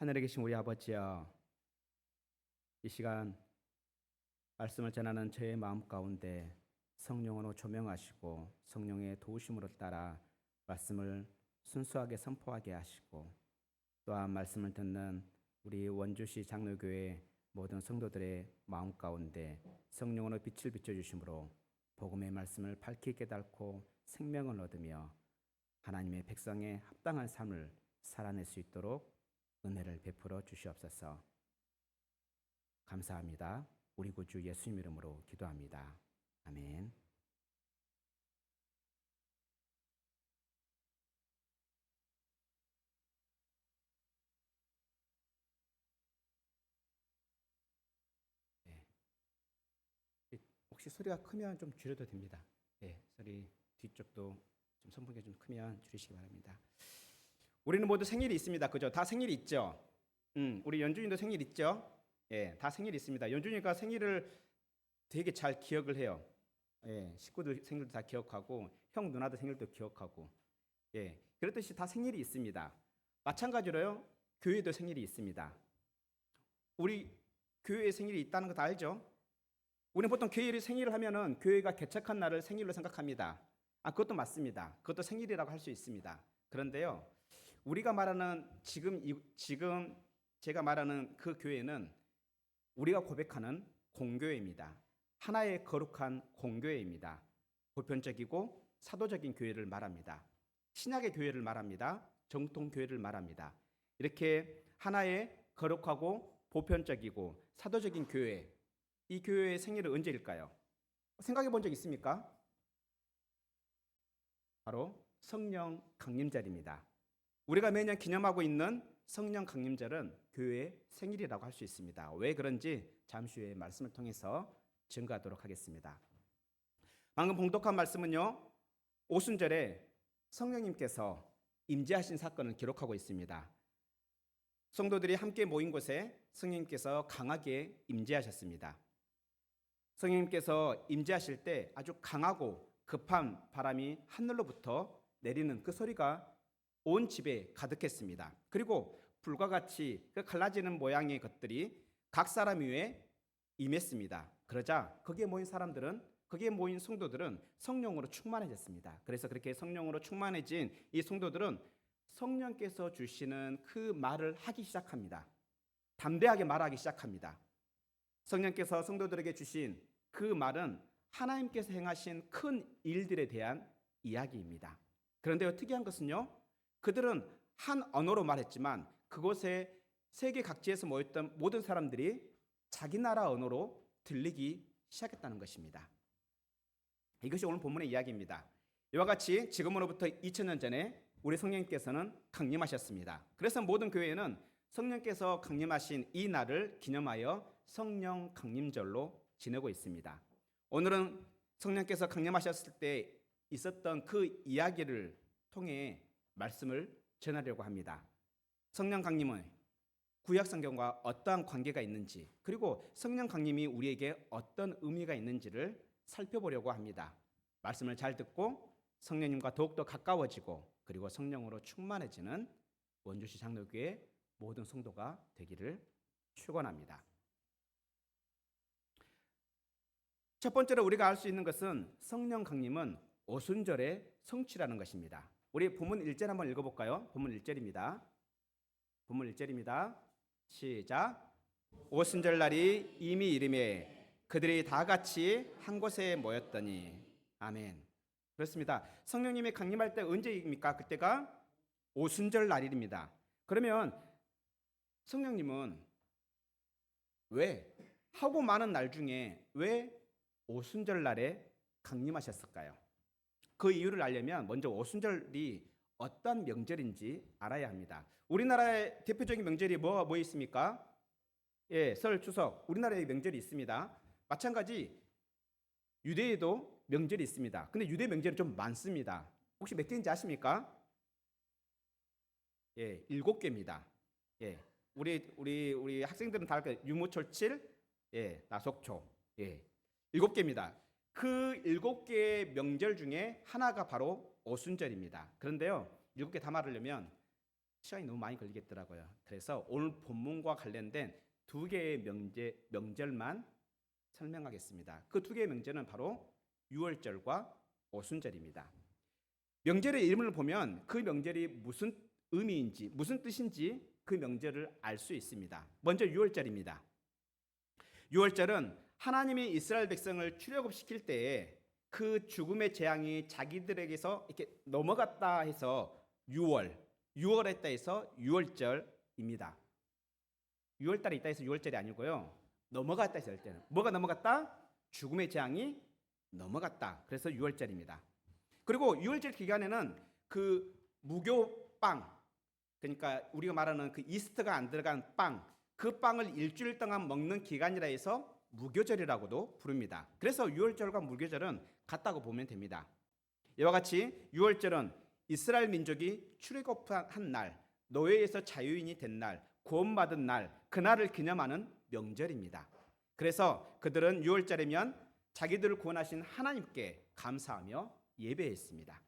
하늘에 계신 우리 아버지여, 이 시간 말씀을 전하는 저의 마음 가운데 성령으로 조명하시고 성령의 도우심으로 따라 말씀을 순수하게 선포하게 하시고, 또한 말씀을 듣는 우리 원주시 장로교회 모든 성도들의 마음 가운데 성령으로 빛을 비춰주심으로 복음의 말씀을 밝히 깨닫고 생명을 얻으며 하나님의 백성의 합당한 삶을 살아낼 수 있도록 은혜를 베풀어 주시옵소서. 감사합니다. 우리 구주 예수님 이름으로 기도합니다. 아멘. 네. 혹시 소리가 크면 좀 줄여도 됩니다. 네, 소리 뒤쪽도 좀 선풍기 좀 크면 줄이시기 바랍니다. 우리는 모두 생일이 있습니다. 그죠? 다 생일이 있죠? 우리 연준이도 생일 있죠? 예, 다 생일이 있습니다. 연준이가 생일을 되게 잘 기억을 해요. 예, 식구들 생일도 다 기억하고 형 누나들 생일도 기억하고, 예, 그렇듯이 다 생일이 있습니다. 마찬가지로요, 교회도 생일이 있습니다. 우리 교회에 생일이 있다는 거 다 알죠? 우리는 보통 교회를 생일을 하면은 교회가 개척한 날을 생일로 생각합니다. 그것도 맞습니다. 그것도 생일이라고 할 수 있습니다. 그런데요, 우리가 말하는 지금 제가 말하는 그 교회는 우리가 고백하는 공교회입니다. 하나의 거룩한 공교회입니다. 보편적이고 사도적인 교회를 말합니다. 신약의 교회를 말합니다. 정통 교회를 말합니다. 이렇게 하나의 거룩하고 보편적이고 사도적인 교회, 이 교회의 생일은 언제일까요? 생각해 본 적 있습니까? 바로 성령 강림절입니다. 우리가 매년 기념하고 있는 성령 강림절은 교회의 생일이라고 할 수 있습니다. 왜 그런지 잠시 후에 말씀을 통해서 증거하도록 하겠습니다. 방금 봉독한 말씀은요, 오순절에 성령님께서 임재하신 사건을 기록하고 있습니다. 성도들이 함께 모인 곳에 성령님께서 강하게 임재하셨습니다. 성령님께서 임재하실 때 아주 강하고 급한 바람이 하늘로부터 내리는 그 소리가 온 집에 가득했습니다. 그리고 불과 같이 그 갈라지는 모양의 것들이 각 사람 위에 임했습니다. 그러자 거기에 모인 성도들은 성령으로 충만해졌습니다. 그래서 그렇게 성령으로 충만해진 이 성도들은 성령께서 주시는 그 말을 하기 시작합니다. 담대하게 말하기 시작합니다. 성령께서 성도들에게 주신 그 말은 하나님께서 행하신 큰 일들에 대한 이야기입니다. 그런데요, 특이한 것은요, 그들은 한 언어로 말했지만 그곳에 세계 각지에서 모였던 모든 사람들이 자기 나라 언어로 들리기 시작했다는 것입니다. 이것이 오늘 본문의 이야기입니다. 이와 같이 지금으로부터 2000년 전에 우리 성령님께서는 강림하셨습니다. 그래서 모든 교회는 성령께서 강림하신 이 날을 기념하여 성령 강림절로 지내고 있습니다. 오늘은 성령께서 강림하셨을 때 있었던 그 이야기를 통해 말씀을 전하려고 합니다. 성령 강림은 구약 성경과 어떠한 관계가 있는지, 그리고 성령 강림이 우리에게 어떤 의미가 있는지를 살펴보려고 합니다. 말씀을 잘 듣고 성령님과 더욱더 가까워지고 그리고 성령으로 충만해지는 원주시 장로교회 모든 성도가 되기를 축원합니다. 첫 번째로 우리가 알 수 있는 것은 성령 강림은 오순절의 성취라는 것입니다. 우리 본문 1절 한번 읽어볼까요? 본문 1절입니다. 본문 1절입니다. 시작. 오순절 날이 이미 이르매 그들이 다 같이 한 곳에 모였더니. 아멘. 그렇습니다. 성령님이 강림할 때 언제입니까? 그때가 오순절 날입니다. 그러면 성령님은 왜 하고 많은 날 중에 왜 오순절 날에 강림하셨을까요? 그 이유를 알려면 먼저 오순절이 어떤 명절인지 알아야 합니다. 우리나라의 대표적인 명절이 뭐 있습니까? 예, 설, 추석. 우리나라에 명절이 있습니다. 마찬가지 유대에도 명절이 있습니다. 근데 유대 명절이 좀 많습니다. 혹시 몇 개인지 아십니까? 예, 7개입니다. 예, 우리 학생들은 다 알거예요. 유무철칠, 예, 나속초, 예, 7개입니다. 그 7개의 명절 중에 하나가 바로 오순절입니다. 그런데요, 7개 다 말하려면 시간이 너무 많이 걸리겠더라고요. 그래서 오늘 본문과 관련된 두 개의 명절만 설명하겠습니다. 그 두 개의 명절은 바로 유월절과 오순절입니다. 명절의 이름을 보면 그 명절이 무슨 의미인지, 무슨 뜻인지 그 명절을 알 수 있습니다. 먼저 유월절입니다. 유월절은 하나님이 이스라엘 백성을 출애굽시킬 때에 그 죽음의 재앙이 자기들에게서 이렇게 넘어갔다 해서 유월했다 해서 유월절입니다. 6월달에 있다 해서 6월절이 아니고요. 넘어갔다 해서 할 때는 뭐가 넘어갔다? 죽음의 재앙이 넘어갔다. 그래서 6월절입니다. 그리고 6월절 기간에는 그 무교빵, 그러니까 우리가 말하는 그 이스트가 안 들어간 빵, 그 빵을 일주일 동안 먹는 기간이라 해서 무교절이라고도 부릅니다. 그래서 6월절과 무교절은 같다고 보면 됩니다. 이와 같이 6월절은 이스라엘 민족이 출애굽한 날, 노예에서 자유인이 된 날, 구원받은 날, 그날을 기념하는 명절입니다. 그래서 그들은 6월절이면 자기들을 구원하신 하나님께 감사하며 예배했습니다.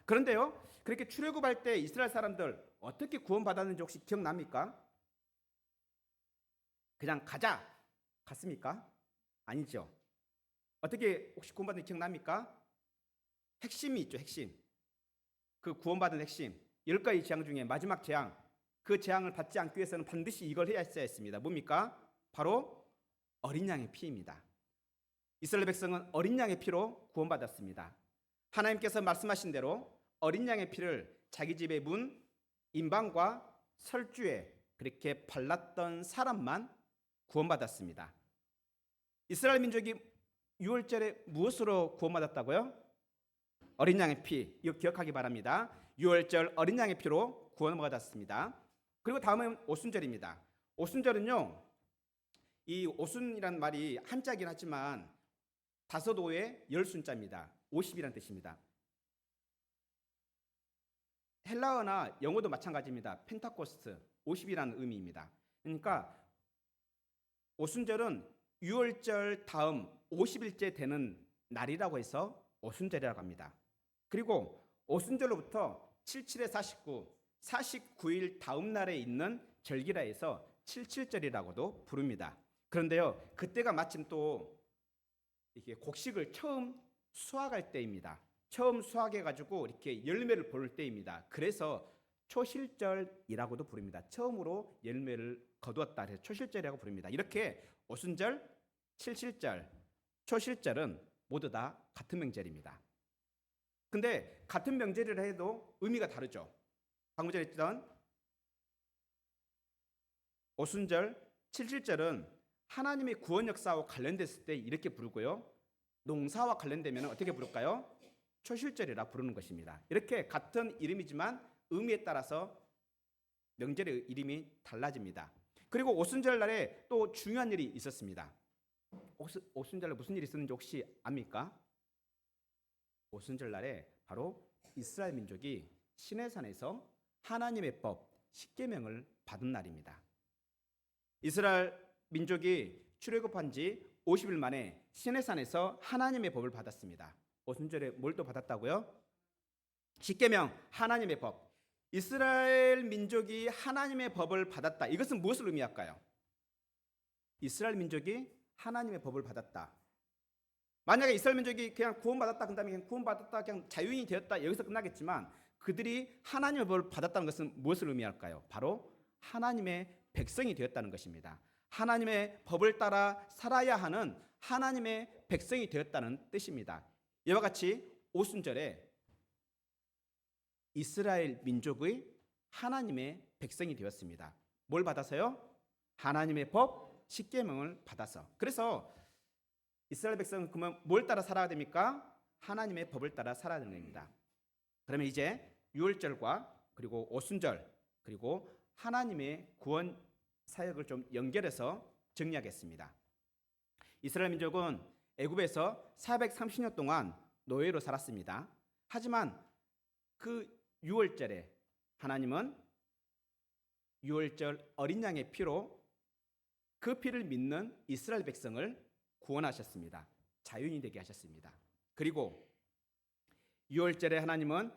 그런데요, 그렇게 출애굽할 때 이스라엘 사람들 어떻게 구원받았는지 혹시 기억납니까? 그냥 가자 갔습니까? 아니죠. 어떻게 혹시 구원받은 기억납니까? 핵심이 있죠. 핵심. 그 구원받은 핵심 10가지 재앙 중에 마지막 재앙, 그 재앙을 받지 않기 위해서는 반드시 이걸 해야 했습니다. 뭡니까? 바로 어린 양의 피입니다. 이스라엘 백성은 어린 양의 피로 구원받았습니다. 하나님께서 말씀하신 대로 어린 양의 피를 자기 집의 문, 임방과 설주에 그렇게 발랐던 사람만 구원받았습니다. 이스라엘 민족이 6월절에 무엇으로 구원받았다고요? 어린 양의 피. 이거 기억하기 바랍니다. 6월절 어린 양의 피로 구원받았습니다. 그리고 다음은 오순절입니다. 오순절은요, 이 오순이란 말이 한자긴 하지만 다섯오의 열순자입니다. 50이라는 뜻입니다. 헬라어나 영어도 마찬가지입니다. 펜타코스트 50이라는 의미입니다. 그러니까 오순절은 6월절 다음 50일째 되는 날이라고 해서 오순절이라고 합니다. 그리고 오순절로부터 77에 49, 49일 다음 날에 있는 절기라 해서 77절이라고도 부릅니다. 그런데요, 그때가 마침 또 이렇게 곡식을 처음 수확할 때입니다. 처음 수확해가지고 이렇게 열매를 볼 때입니다. 그래서 초실절이라고도 부릅니다. 처음으로 열매를 거두었다 해서 초실절이라고 부릅니다. 이렇게 오순절, 칠실절, 초실절은 모두 다 같은 명절입니다. 근데 같은 명절이라 해도 의미가 다르죠. 방금 전에 했던 오순절, 칠실절은 하나님의 구원 역사와 관련됐을 때 이렇게 부르고요. 농사와 관련되면 어떻게 부를까요? 초실절이라 부르는 것입니다. 이렇게 같은 이름이지만 의미에 따라서 명절의 이름이 달라집니다. 그리고 오순절 날에 또 중요한 일이 있었습니다. 오순절에 무슨 일이 있었는지 혹시 압니까? 오순절 날에 바로 이스라엘 민족이 시내산에서 하나님의 법, 십계명을 받은 날입니다. 이스라엘 민족이 출애굽한 지 50일 만에 시내산에서 하나님의 법을 받았습니다. 오순절에 뭘 또 받았다고요? 십계명, 하나님의 법. 이스라엘 민족이 하나님의 법을 받았다. 이것은 무엇을 의미할까요? 이스라엘 민족이 하나님의 법을 받았다. 만약에 이스라엘 민족이 그냥 구원받았다, 그다음에 그냥 구원받았다, 그냥 자유인이 되었다, 여기서 끝나겠지만 그들이 하나님의 법을 받았다는 것은 무엇을 의미할까요? 바로 하나님의 백성이 되었다는 것입니다. 하나님의 법을 따라 살아야 하는 하나님의 백성이 되었다는 뜻입니다. 이와 같이 오순절에 이스라엘 민족의 하나님의 백성이 되었습니다. 뭘 받아서요? 하나님의 법, 십계명을 받아서. 그래서 이스라엘 백성은 그러면 뭘 따라 살아야 됩니까? 하나님의 법을 따라 살아야 되는 겁니다. 그러면 이제 유월절과 그리고 오순절 그리고 하나님의 구원 사역을 좀 연결해서 정리하겠습니다. 이스라엘 민족은 애굽에서 430년 동안 노예로 살았습니다. 하지만 그 유월절에 하나님은 유월절 어린 양의 피로 그 피를 믿는 이스라엘 백성을 구원하셨습니다. 자유인이 되게 하셨습니다. 그리고 유월절에 하나님은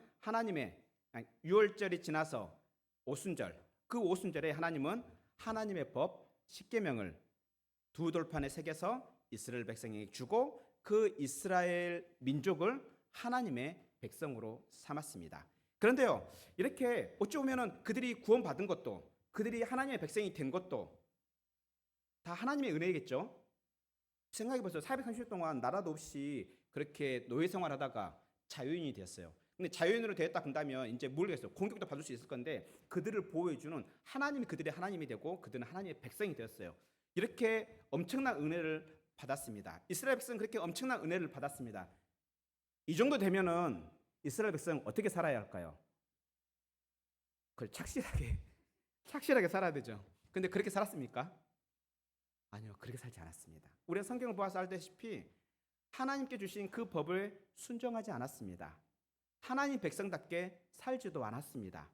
유월절이 지나서 오순절, 그 오순절에 하나님은 하나님의 법 십계명을 두 돌판에 새겨서 이스라엘 백성에게 주고 그 이스라엘 민족을 하나님의 백성으로 삼았습니다. 그런데요, 이렇게 어찌 보면은 그들이 구원받은 것도, 그들이 하나님의 백성이 된 것도 다 하나님의 은혜겠죠. 생각해 보세요. 430년 동안 나라도 없이 그렇게 노예 생활하다가 자유인이 되었어요. 근데 자유인으로 되었다 한다면 이제 모르겠어요. 공격도 받을 수 있을 건데 그들을 보호해주는 하나님이 그들의 하나님이 되고 그들은 하나님의 백성이 되었어요. 이렇게 엄청난 은혜를 받았습니다. 이스라엘 백성은 그렇게 엄청난 은혜를 받았습니다. 이 정도 되면은 이스라엘 백성 어떻게 살아야 할까요? 그걸 착실하게 살아야 되죠. 근데 그렇게 살았습니까? 아니요, 그렇게 살지 않았습니다. 우리가 성경을 보아서 알다시피 하나님께 주신 그 법을 순종하지 않았습니다. 하나님 백성답게 살지도 않았습니다.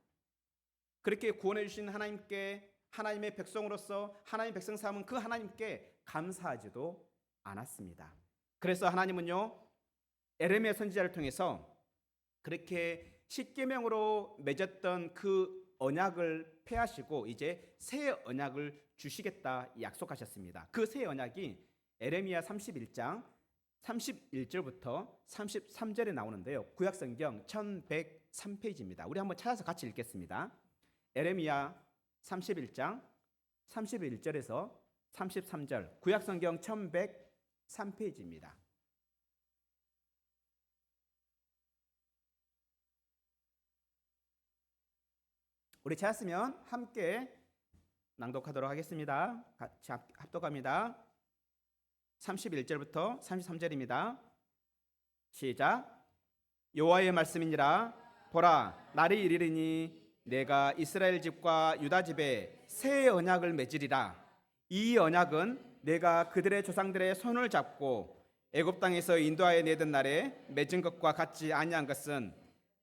그렇게 구원해 주신 하나님께, 하나님의 백성으로서 하나님 백성 삼은 그 하나님께 감사하지도 않았습니다. 그래서 하나님은요, 에레미야 선지자를 통해서 그렇게 십계명으로 맺었던 그 언약을 폐하시고 이제 새 언약을 주시겠다 약속하셨습니다. 그 새 언약이 에레미야 31장 31절부터 33절에 나오는데요. 구약성경 1103페이지입니다. 우리 한번 찾아서 같이 읽겠습니다. 에레미야 31장 31절에서 33절, 구약성경 1103페이지입니다. 우리 찾았으면 함께 낭독하도록 하겠습니다. 같이 합독합니다. 31절부터 33절입니다. 시작. 여호와의 말씀이니라. 보라, 날이 이르리니 내가 이스라엘 집과 유다 집에 새 언약을 맺으리라. 이 언약은 내가 그들의 조상들의 손을 잡고 애굽 땅에서 인도하여 내던 날에 맺은 것과 같지 아니한 것은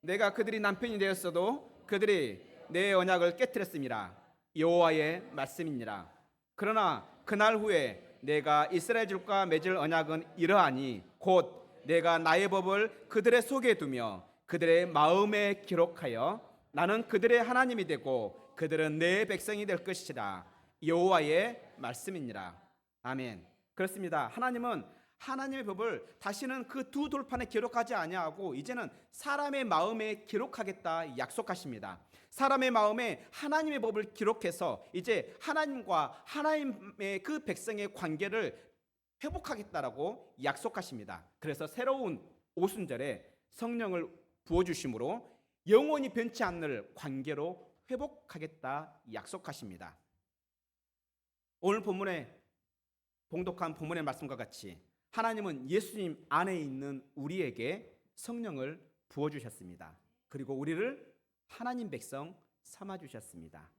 내가 그들이 남편이 되었어도 그들이 내 언약을 깨뜨렸음이라. 여호와의 말씀이니라. 그러나 그날 후에 내가 이스라엘 집과 맺을 언약은 이러하니 곧 내가 나의 법을 그들의 속에 두며 그들의 마음에 기록하여 나는 그들의 하나님이 되고 그들은 내 백성이 될 것이라. 여호와의 말씀이니라. 아멘. 그렇습니다. 하나님은 하나님의 법을 다시는 그 두 돌판에 기록하지 아니하고 이제는 사람의 마음에 기록하겠다 약속하십니다. 사람의 마음에 하나님의 법을 기록해서 이제 하나님과 하나님의 그 백성의 관계를 회복하겠다라고 약속하십니다. 그래서 새로운 오순절에 성령을 부어주심으로 영원히 변치 않을 관계로 회복하겠다 약속하십니다. 오늘 본문에 봉독한 본문의 말씀과 같이 하나님은 예수님 안에 있는 우리에게 성령을 부어주셨습니다. 그리고 우리를 하나님 백성 삼아주셨습니다.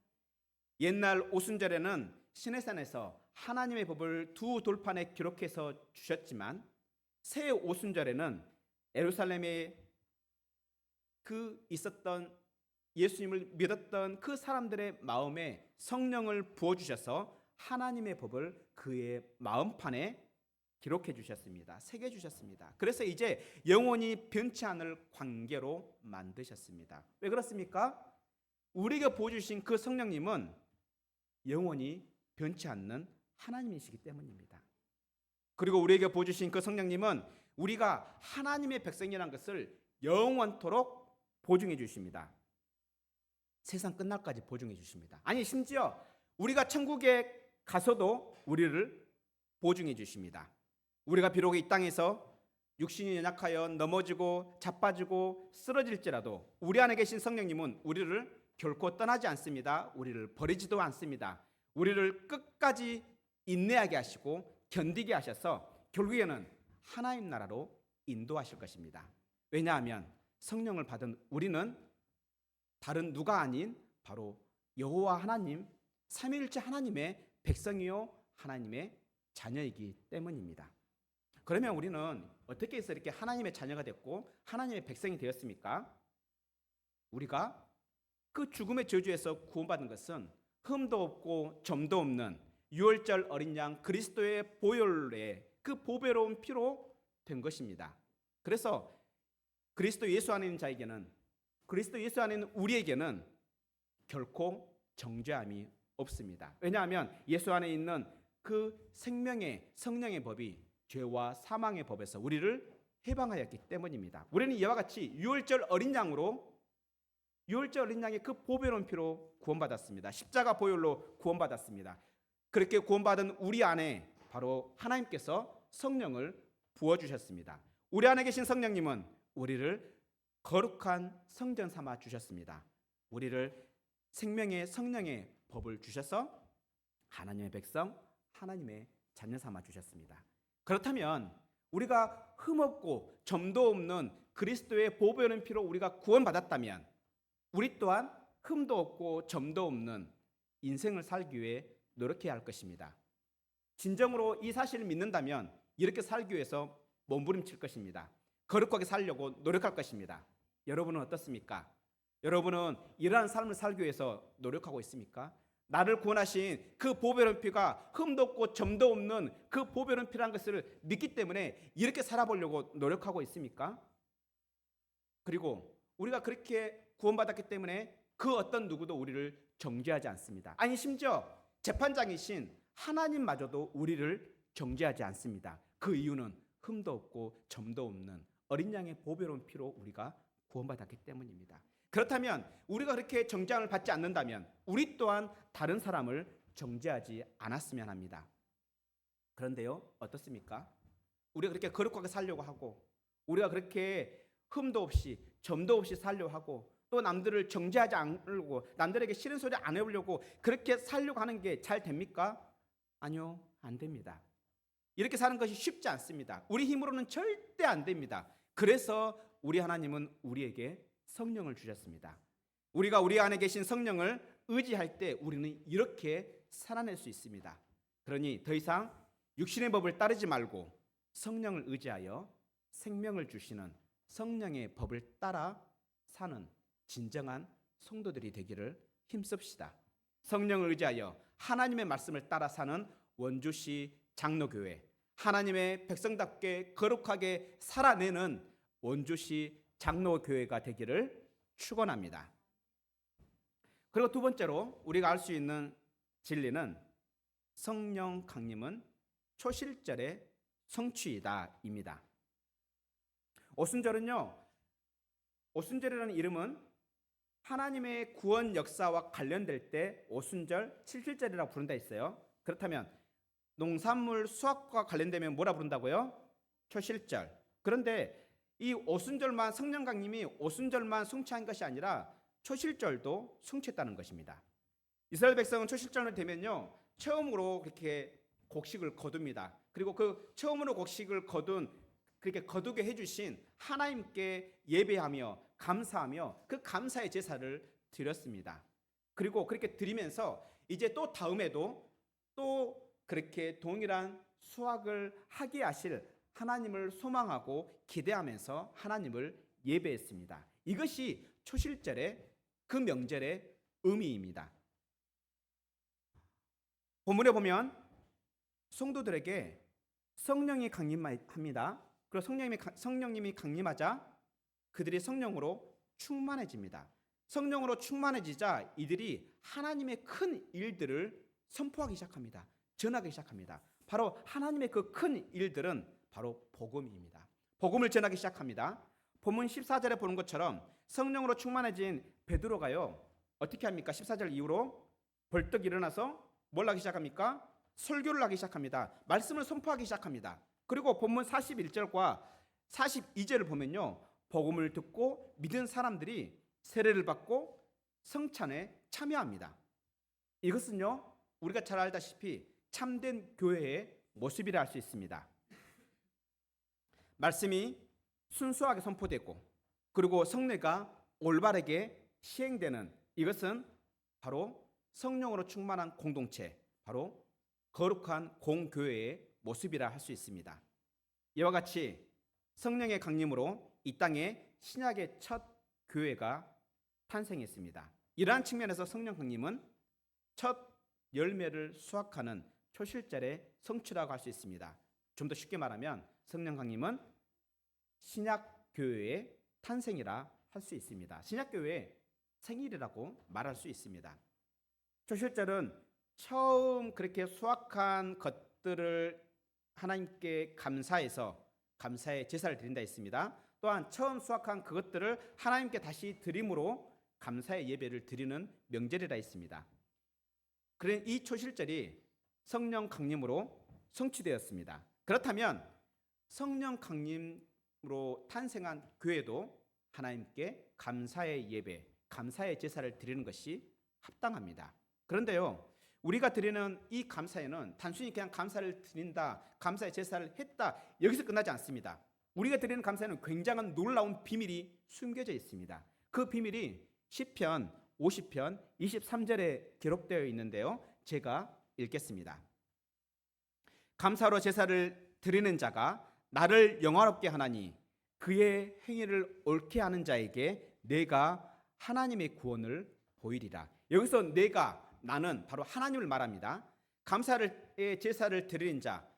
옛날 오순절에는 시내산에서 하나님의 법을 두 돌판에 기록해서 주셨지만 새 오순절에는 예루살렘에 그 있었던 예수님을 믿었던 그 사람들의 마음에 성령을 부어주셔서 하나님의 법을 그의 마음판에 기록해 주셨습니다. 새겨 주셨습니다. 그래서 이제 영원히 변치 않을 관계로 만드셨습니다. 왜 그렇습니까? 우리가 부어주신 그 성령님은 영원히 변치 않는 하나님이시기 때문입니다. 그리고 우리에게 부어주신 그 성령님은 우리가 하나님의 백성이라는 것을 영원토록 보증해 주십니다. 세상 끝날까지 보증해 주십니다. 아니 심지어 우리가 천국에 가서도 우리를 보증해 주십니다. 우리가 비록 이 땅에서 육신이 연약하여 넘어지고 자빠지고 쓰러질지라도 우리 안에 계신 성령님은 우리를 결코 떠나지 않습니다. 우리를 버리지도 않습니다. 우리를 끝까지 인내하게 하시고 견디게 하셔서 결국에는 하나님 나라로 인도하실 것입니다. 왜냐하면 성령을 받은 우리는 다른 누가 아닌 바로 여호와 하나님, 삼위일체 하나님의 백성이요 하나님의 자녀이기 때문입니다. 그러면 우리는 어떻게 해서 이렇게 하나님의 자녀가 됐고 하나님의 백성이 되었습니까? 우리가 그 죽음의 저주에서 구원받은 것은 흠도 없고 점도 없는 유월절 어린 양 그리스도의 보혈의 그 보배로운 피로 된 것입니다. 그래서 그리스도 예수 안에 있는 자에게는, 그리스도 예수 안에 있는 우리에게는 결코 정죄함이 없습니다. 왜냐하면 예수 안에 있는 그 생명의 성령의 법이 죄와 사망의 법에서 우리를 해방하였기 때문입니다. 우리는 이와 같이 유월절 어린 양의 그 보배로운 피로 구원받았습니다. 십자가 보혈로 구원받았습니다. 그렇게 구원받은 우리 안에 바로 하나님께서 성령을 부어주셨습니다. 우리 안에 계신 성령님은 우리를 거룩한 성전 삼아 주셨습니다. 우리를 생명의 성령의 법을 주셔서 하나님의 백성, 하나님의 자녀 삼아 주셨습니다. 그렇다면 우리가 흠없고 점도 없는 그리스도의 보배로운 피로 우리가 구원받았다면 우리 또한 흠도 없고 점도 없는 인생을 살기 위해 노력해야 할 것입니다. 진정으로 이 사실을 믿는다면 이렇게 살기 위해서 몸부림칠 것입니다. 거룩하게 살려고 노력할 것입니다. 여러분은 어떻습니까? 여러분은 이러한 삶을 살기 위해서 노력하고 있습니까? 나를 구원하신 그 보배로운 피가 흠도 없고 점도 없는 그 보배로운 피라는 것을 믿기 때문에 이렇게 살아보려고 노력하고 있습니까? 그리고 우리가 그렇게 구원받았기 때문에 그 어떤 누구도 우리를 정죄하지 않습니다. 아니 심지어 재판장이신 하나님마저도 우리를 정죄하지 않습니다. 그 이유는 흠도 없고 점도 없는 어린 양의 보배로운 피로 우리가 구원받았기 때문입니다. 그렇다면 우리가 그렇게 정죄함을 받지 않는다면 우리 또한 다른 사람을 정죄하지 않았으면 합니다. 그런데요, 어떻습니까? 우리가 그렇게 거룩하게 살려고 하고 우리가 그렇게 흠도 없이 점도 없이 살려고 하고 또 남들을 정죄하지 않으려고 남들에게 싫은 소리 안 해보려고 그렇게 살려고 하는 게 잘 됩니까? 아니요, 안 됩니다. 이렇게 사는 것이 쉽지 않습니다. 우리 힘으로는 절대 안 됩니다. 그래서 우리 하나님은 우리에게 성령을 주셨습니다. 우리가 우리 안에 계신 성령을 의지할 때 우리는 이렇게 살아낼 수 있습니다. 그러니 더 이상 육신의 법을 따르지 말고 성령을 의지하여 생명을 주시는 성령의 법을 따라 사는 진정한 성도들이 되기를 힘씁시다. 성령을 의지하여 하나님의 말씀을 따라 사는 원주시 장로교회, 하나님의 백성답게 거룩하게 살아내는 원주시 장로교회가 되기를 축원합니다. 그리고 두 번째로 우리가 알 수 있는 진리는 성령 강림은 초실절의 성취이다입니다. 오순절이라는 이름은 하나님의 구원 역사와 관련될 때 오순절, 칠칠절이라고 부른다 했어요. 그렇다면 농산물 수확과 관련되면 뭐라 부른다고요? 초실절. 그런데 이 오순절만 성령 강림이 오순절만 성취한 것이 아니라 초실절도 성취했다는 것입니다. 이스라엘 백성은 초실절이 되면요 처음으로 그렇게 곡식을 거둡니다. 그리고 그 처음으로 곡식을 그렇게 거두게 해주신 하나님께 예배하며 감사하며 그 감사의 제사를 드렸습니다. 그리고 그렇게 드리면서 이제 또 다음에도 또 그렇게 동일한 수확을 하게 하실 하나님을 소망하고 기대하면서 하나님을 예배했습니다. 이것이 초실절의 그 명절의 의미입니다. 본문에 보면 성도들에게 성령이 강림합니다. 그리고 성령님이 강림하자 그들이 성령으로 충만해집니다. 성령으로 충만해지자 이들이 하나님의 큰 일들을 선포하기 시작합니다. 전하기 시작합니다. 바로 하나님의 그 큰 일들은 바로 복음입니다. 복음을 전하기 시작합니다. 본문 14절에 보는 것처럼 성령으로 충만해진 베드로가요 어떻게 합니까? 14절 이후로 벌떡 일어나서 뭘 하기 시작합니까? 설교를 하기 시작합니다. 말씀을 선포하기 시작합니다. 그리고 본문 41절과 42절을 보면요 복음을 듣고 믿은 사람들이 세례를 받고 성찬에 참여합니다. 이것은요 우리가 잘 알다시피 참된 교회의 모습이라 할 수 있습니다. 말씀이 순수하게 선포되고 그리고 성례가 올바르게 시행되는 이것은 바로 성령으로 충만한 공동체, 바로 거룩한 공교회의 모습이라 할 수 있습니다. 이와 같이 성령의 강림으로 이 땅에 신약의 첫 교회가 탄생했습니다. 이러한 측면에서 성령 강림은 첫 열매를 수확하는 초실절의 성취라고 할 수 있습니다. 좀 더 쉽게 말하면 성령 강림은 신약 교회의 탄생이라 할 수 있습니다. 신약 교회에 생일이라고 말할 수 있습니다. 초실절은 처음 그렇게 수확한 것들을 하나님께 감사해서 감사의 제사를 드린다 했습니다. 또한 처음 수확한 그것들을 하나님께 다시 드림으로 감사의 예배를 드리는 명절이라 했습니다. 그런 이 초실절이 성령 강림으로 성취되었습니다. 그렇다면 성령 강림으로 탄생한 교회도 하나님께 감사의 예배, 감사의 제사를 드리는 것이 합당합니다. 그런데요, 우리가 드리는 이 감사에는 단순히 그냥 감사를 드린다, 감사의 제사를 했다, 여기서 끝나지 않습니다. 우리가 드리는 감사에는 굉장한 놀라운 비밀이 숨겨져 있습니다. 그 비밀이 시편 50편 23절에 기록되어 있는데요, 제가 읽겠습니다. 감사로 제사를 드리는 자가 나를 영화롭게 하나니 그의 행위를 옳게 하는 자에게 내가 하나님의 구원을 보이리라. 여기서 나는 바로 하나님을 말합니다. 감사의 제사를 드리는 자,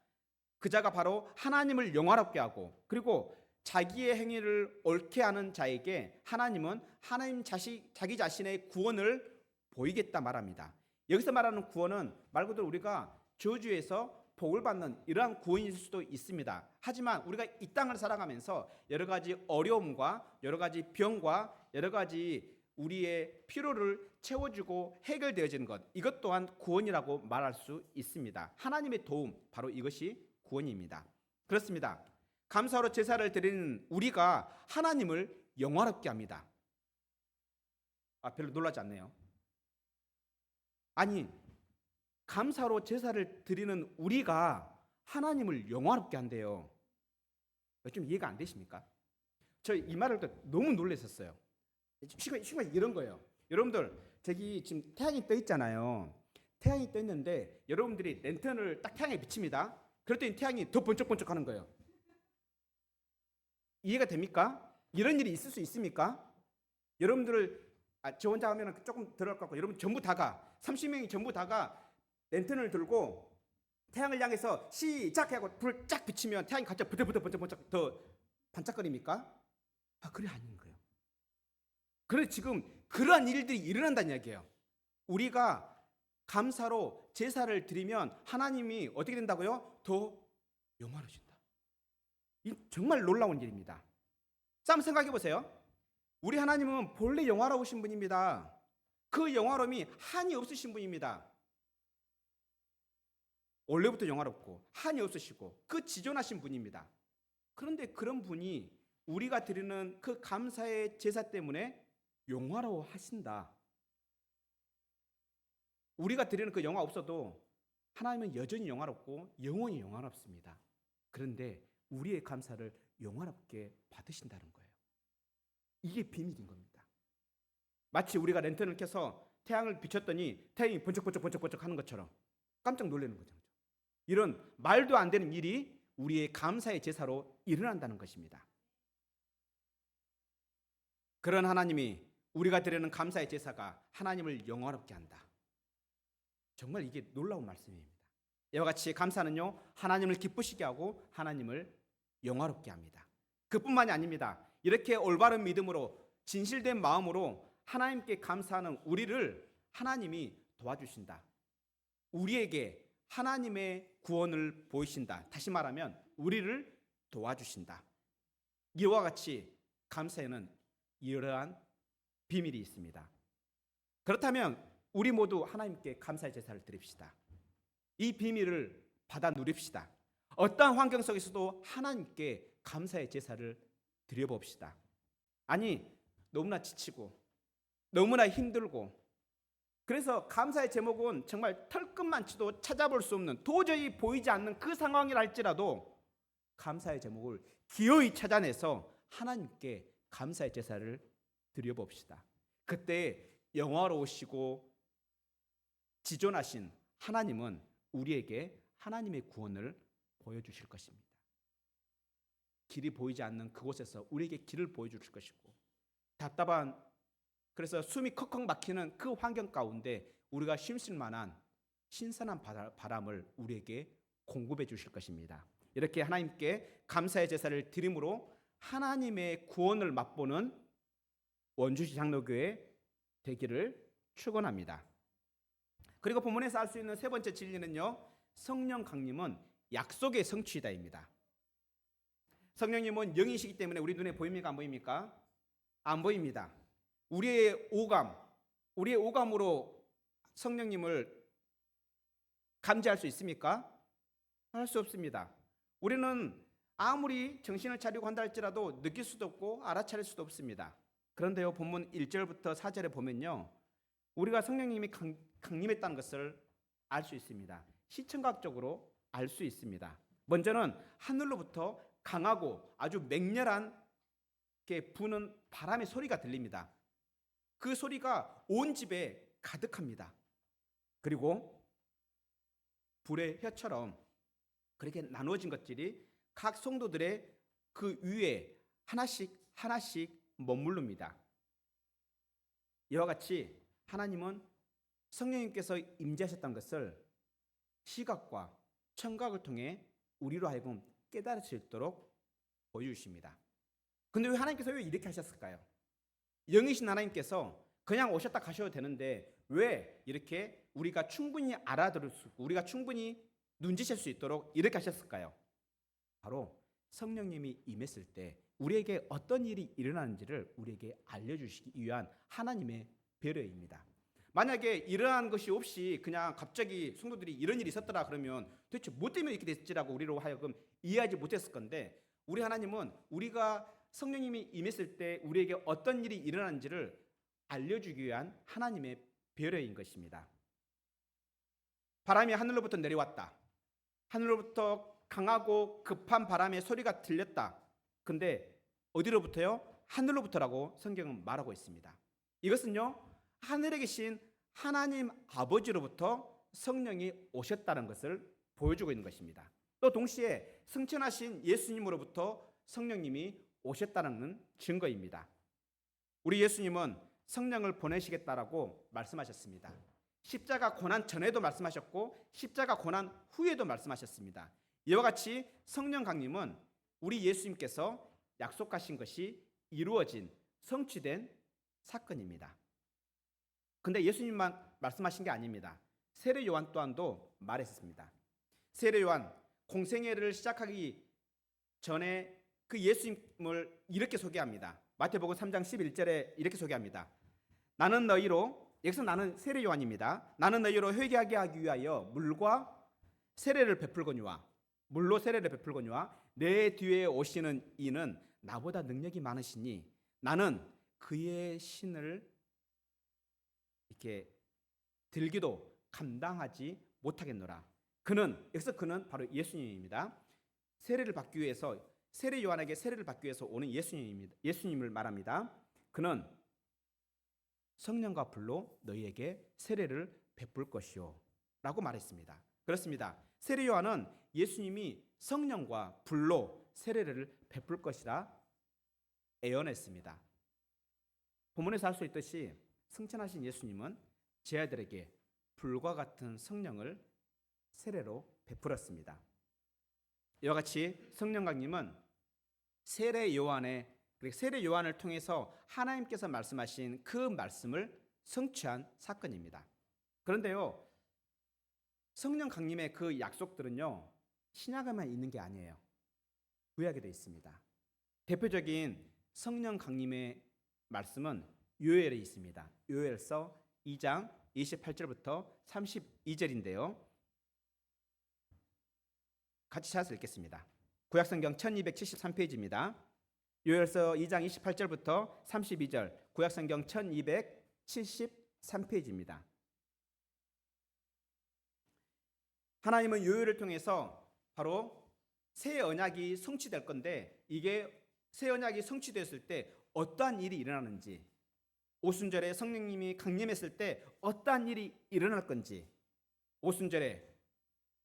그 자가 바로 하나님을 영화롭게 하고, 그리고 자기의 행위를 옳게 하는 자에게 하나님은 자기 자신의 구원을 보이겠다 말합니다. 여기서 말하는 구원은 말 그대로 우리가 저주에서 복을 받는 이러한 구원일 수도 있습니다. 하지만 우리가 이 땅을 살아가면서 여러 가지 어려움과 여러 가지 병과 여러 가지 우리의 필요를 채워주고 해결되어지는 것, 이것 또한 구원이라고 말할 수 있습니다. 하나님의 도움, 바로 이것이 구원입니다. 그렇습니다. 감사로 제사를 드리는 우리가 하나님을 영화롭게 합니다. 별로 놀라지 않네요. 아니, 감사로 제사를 드리는 우리가 하나님을 영화롭게 한대요. 좀 이해가 안 되십니까? 저 이 말을 너무 놀랐었어요. 시간 이런 거예요. 여러분들, 저기 지금 태양이 떠 있잖아요. 태양이 떠 있는데 여러분들이 랜턴을 딱 태양에 비칩니다. 그랬더니 태양이 더 번쩍번쩍하는 거예요. 이해가 됩니까? 이런 일이 있을 수 있습니까? 여러분들을 저 혼자 하면 조금 들어갈 것 같고, 여러분 전부 다가 30명이 전부 다가 랜턴을 들고 태양을 향해서 시작하고 불을 쫙 비치면 태양이 갑자기 번쩍번쩍 더 반짝거립니까? 그래 아닌 거예요. 그래 지금 그러한 일들이 일어난다는 이야기예요. 우리가 감사로 제사를 드리면 하나님이 어떻게 된다고요? 더 영화로우신다. 이 정말 놀라운 일입니다. 한번 생각해 보세요. 우리 하나님은 본래 영화로우신 분입니다. 그 영화로움이 한이 없으신 분입니다. 원래부터 영화롭고 한이 없으시고 그 지존하신 분입니다. 그런데 그런 분이 우리가 드리는 그 감사의 제사 때문에 영화로워하신다. 우리가 드리는 그 영화 없어도 하나님은 여전히 영화롭고 영원히 영화롭습니다. 그런데 우리의 감사를 영화롭게 받으신다는 거예요. 이게 비밀인 겁니다. 마치 우리가 랜턴을 켜서 태양을 비췄더니 태양이 번쩍번쩍 하는 것처럼 깜짝 놀라는 거죠. 이런 말도 안 되는 일이 우리의 감사의 제사로 일어난다는 것입니다. 그런 하나님이 우리가 드리는 감사의 제사가 하나님을 영화롭게 한다. 정말 이게 놀라운 말씀입니다. 이와 같이 감사는요, 하나님을 기쁘시게 하고 하나님을 영화롭게 합니다. 그뿐만이 아닙니다. 이렇게 올바른 믿음으로 진실된 마음으로 하나님께 감사하는 우리를 하나님이 도와주신다. 우리에게 하나님의 구원을 보이신다. 다시 말하면 우리를 도와주신다. 이와 같이 감사에는 이러한 비밀이 있습니다. 그렇다면 우리 모두 하나님께 감사의 제사를 드립시다. 이 비밀을 받아 누립시다. 어떠한 환경 속에서도 하나님께 감사의 제사를 드려봅시다. 아니, 너무나 지치고 너무나 힘들고, 그래서 감사의 제목은 정말 털끝만치도 찾아볼 수 없는, 도저히 보이지 않는 그 상황이라 할지라도 감사의 제목을 기어이 찾아내서 하나님께 감사의 제사를 드려봅시다. 그때 영화로우시고 지존하신 하나님은 우리에게 하나님의 구원을 보여주실 것입니다. 길이 보이지 않는 그곳에서 우리에게 길을 보여주실 것이고, 답답한, 그래서 숨이 컥컥 막히는 그 환경 가운데 우리가 쉴 만한 신선한 바람을 우리에게 공급해 주실 것입니다. 이렇게 하나님께 감사의 제사를 드림으로 하나님의 구원을 맛보는 원주시 장로교회 되기를 축원합니다. 그리고 본문에서 알 수 있는 세 번째 진리는요, 성령 강림은 약속의 성취다입니다. 성령님은 영이시기 때문에 우리 눈에 보입니까? 안 보입니까? 안 보입니다. 우리의 오감으로 성령님을 감지할 수 있습니까? 할 수 없습니다. 우리는 아무리 정신을 차리고 한다 할지라도 느낄 수도 없고 알아차릴 수도 없습니다. 그런데요, 본문 1절부터 4절에 보면요, 우리가 성령님이 강림했다는 것을 알 수 있습니다. 시청각적으로 알 수 있습니다. 먼저는 하늘로부터 강하고 아주 맹렬하게 부는 바람의 소리가 들립니다. 그 소리가 온 집에 가득합니다. 그리고 불의 혀처럼 그렇게 나누어진 것들이 각 성도들의 그 위에 하나씩 머무릅니다. 이와 같이 하나님은 성령님께서 임재하셨다는 것을 시각과 청각을 통해 우리로 하여금 깨달을 수 있도록 보여주십니다. 근데 왜 하나님께서 왜 이렇게 하셨을까요? 영이신 하나님께서 그냥 오셨다 가셔도 되는데 왜 이렇게 우리가 충분히 알아들을 수 있고 우리가 충분히 눈치챌 수 있도록 이렇게 하셨을까요? 바로 성령님이 임했을 때 우리에게 어떤 일이 일어나는지를 우리에게 알려주시기 위한 하나님의 배려입니다. 만약에 이러한 것이 없이 그냥 갑자기 성도들이 이런 일이 있었더라 그러면 도대체 뭐 때문에 이렇게 됐지라고 우리로 하여금 이해하지 못했을 건데, 우리 하나님은 우리가 성령님이 임했을 때 우리에게 어떤 일이 일어나는지를 알려주기 위한 하나님의 배려인 것입니다. 바람이 하늘로부터 내려왔다. 하늘로부터 강하고 급한 바람의 소리가 들렸다. 근데 어디로부터요? 하늘로부터라고 성경은 말하고 있습니다. 이것은요, 하늘에 계신 하나님 아버지로부터 성령이 오셨다는 것을 보여주고 있는 것입니다. 또 동시에 승천하신 예수님으로부터 성령님이 오셨다는 증거입니다. 우리 예수님은 성령을 보내시겠다라고 말씀하셨습니다. 십자가 고난 전에도 말씀하셨고 십자가 고난 후에도 말씀하셨습니다. 이와 같이 성령 강림은 우리 예수님께서 약속하신 것이 이루어진 성취된 사건입니다. 근데 예수님만 말씀하신 게 아닙니다. 세례 요한 또한도 말했습니다. 세례 요한 공생애를 시작하기 전에 그 예수님을 이렇게 소개합니다. 마태복음 3장 11절에 이렇게 소개합니다. 나는 너희로, 여기서 나는 세례 요한입니다. 나는 너희로 회개하게 하기 위하여 물과 세례를 베풀거니와, 물로 세례를 베풀거니와 내 뒤에 오시는 이는 나보다 능력이 많으시니 나는 그의 신을 이렇게 들기도 감당하지 못하겠노라. 여기서 그는 바로 예수님입니다. 세례를 받기 위해서, 세례 요한에게 세례를 받기 위해서 오는 예수님을 말합니다. 그는 성령과 불로 너희에게 세례를 베풀 것이요 라고 말했습니다. 그렇습니다. 세례 요한은 예수님이 성령과 불로 세례를 베풀 것이라 예언했습니다. 본문에서 알 수 있듯이 승천하신 예수님은 제 아들에게 불과 같은 성령을 세례로 베풀었습니다. 이와 같이 성령 강림은 세례 요한을 통해서 하나님께서 말씀하신 그 말씀을 성취한 사건입니다. 그런데요, 성령 강림의 그 약속들은요, 신약에만 있는 게 아니에요. 구약에도 있습니다. 대표적인 성령 강림의 말씀은 요엘에 있습니다. 요엘서 2장 28절부터 32절인데요. 같이 찾아서 읽겠습니다. 구약성경 1273페이지입니다. 요엘서 2장 28절부터 32절, 구약성경 1273페이지입니다. 하나님은 요엘을 통해서 바로 새 언약이 성취될 건데, 이게 새 언약이 성취됐을 때 어떠한 일이 일어나는지, 오순절에 성령님이 강림했을 때 어떠한 일이 일어날 건지, 오순절에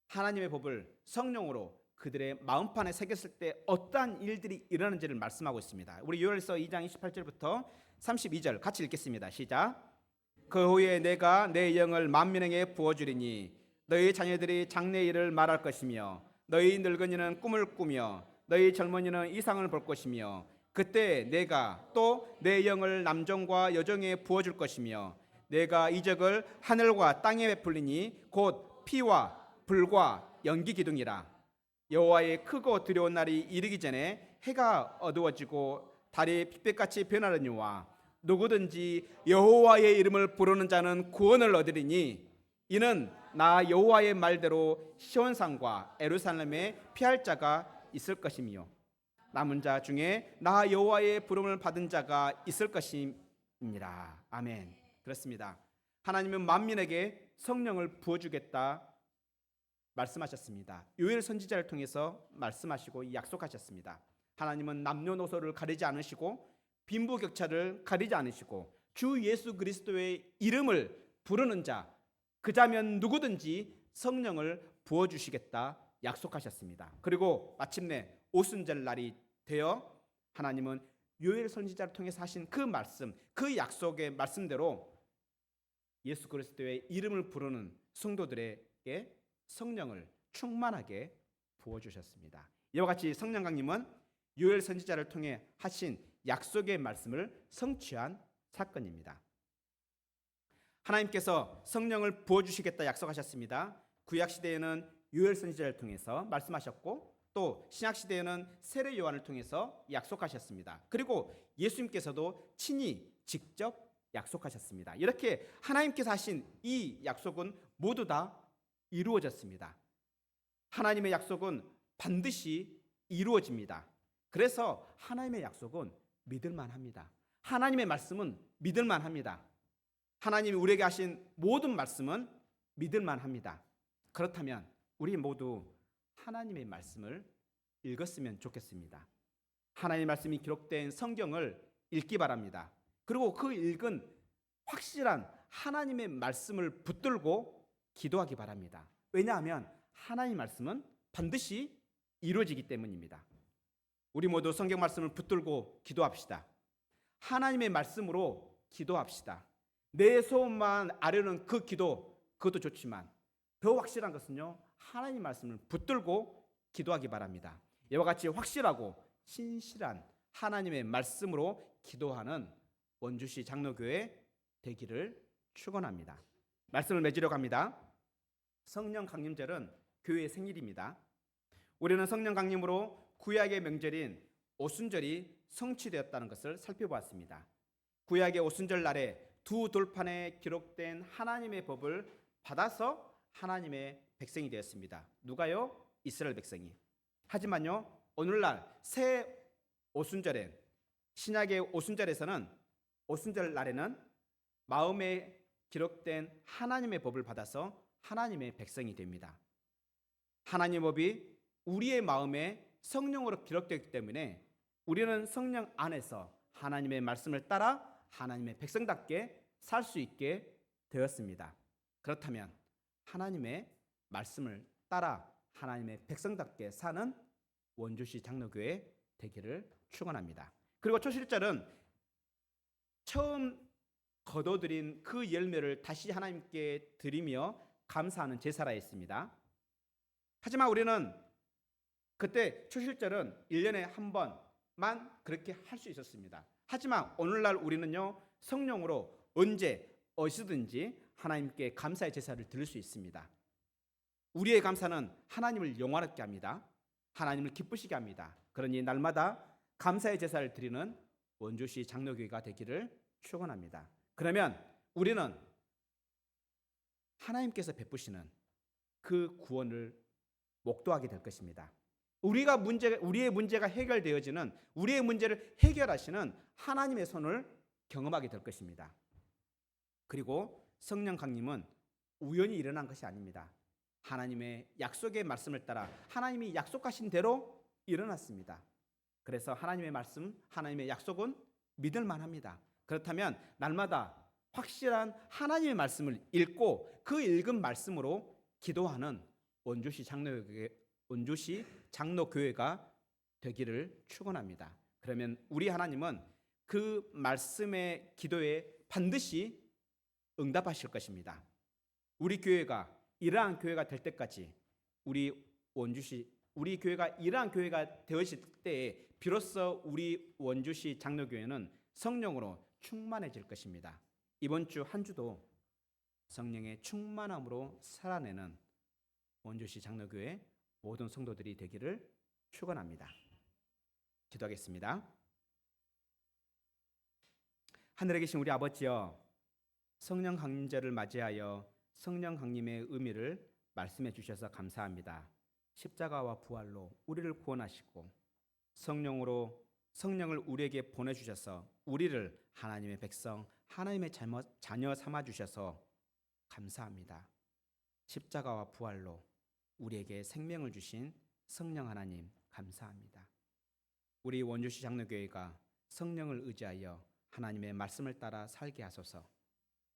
하나님의 법을 성령으로 그들의 마음판에 새겼을 때 어떠한 일들이 일어나는지를 말씀하고 있습니다. 우리 요엘서 2장 28절부터 32절 같이 읽겠습니다. 시작. 그 후에 내가 내 영을 만민에게 부어주리니 너희 자녀들이 장래 일을 말할 것이며 너희 늙은이는 꿈을 꾸며 너희 젊은이는 이상을 볼 것이며 그때 내가 또 내 영을 남종과 여종에 부어줄 것이며 내가 이적을 하늘과 땅에 베풀리니 곧 피와 불과 연기 기둥이라. 여호와의 크고 두려운 날이 이르기 전에 해가 어두워지고 달이 핏빛같이 변하려니와 누구든지 여호와의 이름을 부르는 자는 구원을 얻으리니 이는 나 여호와의 말대로 시온산과 예루살렘에 피할 자가 있을 것이며 남은 자 중에 나 여호와의 부름을 받은 자가 있을 것임이니라. 아멘. 그렇습니다. 하나님은 만민에게 성령을 부어주겠다 말씀하셨습니다. 요엘 선지자를 통해서 말씀하시고 약속하셨습니다. 하나님은 남녀노소를 가리지 않으시고 빈부격차를 가리지 않으시고 주 예수 그리스도의 이름을 부르는 자, 그 자면 누구든지 성령을 부어주시겠다 약속하셨습니다. 그리고 마침내 오순절 날이 되어 하나님은 요엘 선지자를 통해서 하신 그 말씀, 그 약속의 말씀대로 예수 그리스도의 이름을 부르는 성도들에게 성령을 충만하게 부어주셨습니다. 이와 같이 성령 강림은 요엘 선지자를 통해 하신 약속의 말씀을 성취한 사건입니다. 하나님께서 성령을 부어주시겠다 약속하셨습니다. 구약시대에는 요엘 선지자를 통해서 말씀하셨고 또 신약시대에는 세례 요한을 통해서 약속하셨습니다. 그리고 예수님께서도 친히 직접 약속하셨습니다. 이렇게 하나님께서 하신 이 약속은 모두 다 이루어졌습니다. 하나님의 약속은 반드시 이루어집니다. 그래서 하나님의 약속은 믿을만 합니다. 하나님의 말씀은 믿을만 합니다. 하나님이 우리에게 하신 모든 말씀은 믿을만 합니다. 그렇다면 우리 모두 하나님의 말씀을 읽었으면 좋겠습니다. 하나님의 말씀이 기록된 성경을 읽기 바랍니다. 그리고 그 읽은 확실한 하나님의 말씀을 붙들고 기도하기 바랍니다. 왜냐하면 하나님의 말씀은 반드시 이루어지기 때문입니다. 우리 모두 성경 말씀을 붙들고 기도합시다. 하나님의 말씀으로 기도합시다. 내 소원만 아뢰는 그 기도, 그것도 좋지만 더 확실한 것은요, 하나님 말씀을 붙들고 기도하기 바랍니다. 이와 같이 확실하고 신실한 하나님의 말씀으로 기도하는 원주시 장로교회 되기를 축원합니다. 말씀을 맺으려 합니다. 성령 강림절은 교회의 생일입니다. 우리는 성령 강림으로 구약의 명절인 오순절이 성취되었다는 것을 살펴보았습니다. 구약의 오순절 날에 두 돌판에 기록된 하나님의 법을 받아서 하나님의 백성이 되었습니다. 누가요? 이스라엘 백성이. 하지만요, 오늘날 새 오순절엔 신약의 오순절에서는 오순절 날에는 마음에 기록된 하나님의 법을 받아서 하나님의 백성이 됩니다. 하나님의 법이 우리의 마음에 성령으로 기록되기 때문에 우리는 성령 안에서 하나님의 말씀을 따라 하나님의 백성답게 살 수 있게 되었습니다. 그렇다면 하나님의 말씀을 따라 하나님의 백성답게 사는 원주시 장로교회 되기를 축원합니다. 그리고 초실절은 처음 거둬들인 그 열매를 다시 하나님께 드리며 감사하는 제사라 했습니다. 하지만 우리는 그때 초실절은 1년에 한 번만 그렇게 할 수 있었습니다. 하지만 오늘날 우리는요, 성령으로 언제 어디서든지 하나님께 감사의 제사를 드릴 수 있습니다. 우리의 감사는 하나님을 영화롭게 합니다. 하나님을 기쁘시게 합니다. 그러니 날마다 감사의 제사를 드리는 원주시 장로교회가 되기를 축원합니다. 그러면 우리는 하나님께서 베푸시는 그 구원을 목도하게 될 것입니다. 우리의 문제가 해결되어지는, 우리의 문제를 해결하시는 하나님의 손을 경험하게 될 것입니다. 그리고 성령 강림은 우연히 일어난 것이 아닙니다. 하나님의 약속의 말씀을 따라 하나님이 약속하신 대로 일어났습니다. 그래서 하나님의 말씀, 하나님의 약속은 믿을 만합니다. 그렇다면 날마다 확실한 하나님의 말씀을 읽고 그 읽은 말씀으로 기도하는 원주시 장로교회가 되기를 축원합니다. 그러면 우리 하나님은 그 말씀의 기도에 반드시 응답하실 것입니다. 우리 교회가 이러한 교회가 될 때까지 우리 원주시 우리 교회가 이러한 교회가 되어질 때에 비로소 우리 원주시 장로교회는 성령으로 충만해질 것입니다. 이번 주 한 주도 성령의 충만함으로 살아내는 원주시 장로교회 모든 성도들이 되기를 축원합니다. 기도하겠습니다. 하늘에 계신 우리 아버지여, 성령 강림절을 맞이하여 성령 강림의 의미를 말씀해 주셔서 감사합니다. 십자가와 부활로 우리를 구원하시고 성령을 우리에게 보내주셔서 우리를 하나님의 백성, 하나님의 자녀 삼아 주셔서 감사합니다. 십자가와 부활로 우리에게 생명을 주신 성령 하나님 감사합니다. 우리 원주시 장로교회가 성령을 의지하여 하나님의 말씀을 따라 살게 하소서.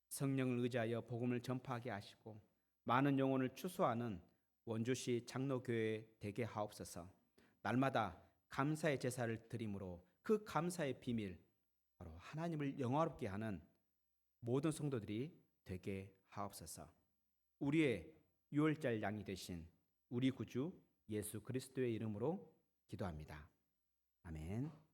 성령을 의지하여 복음을 전파하게 하시고 많은 영혼을 추수하는 원주시 장로교회 되게 하옵소서. 날마다 감사의 제사를 드림으로 그 감사의 비밀, 바로 하나님을 영화롭게 하는 모든 성도들이 되게 하옵소서. 우리의 유월절 양이 되신 우리 구주 예수 그리스도의 이름으로 기도합니다. 아멘.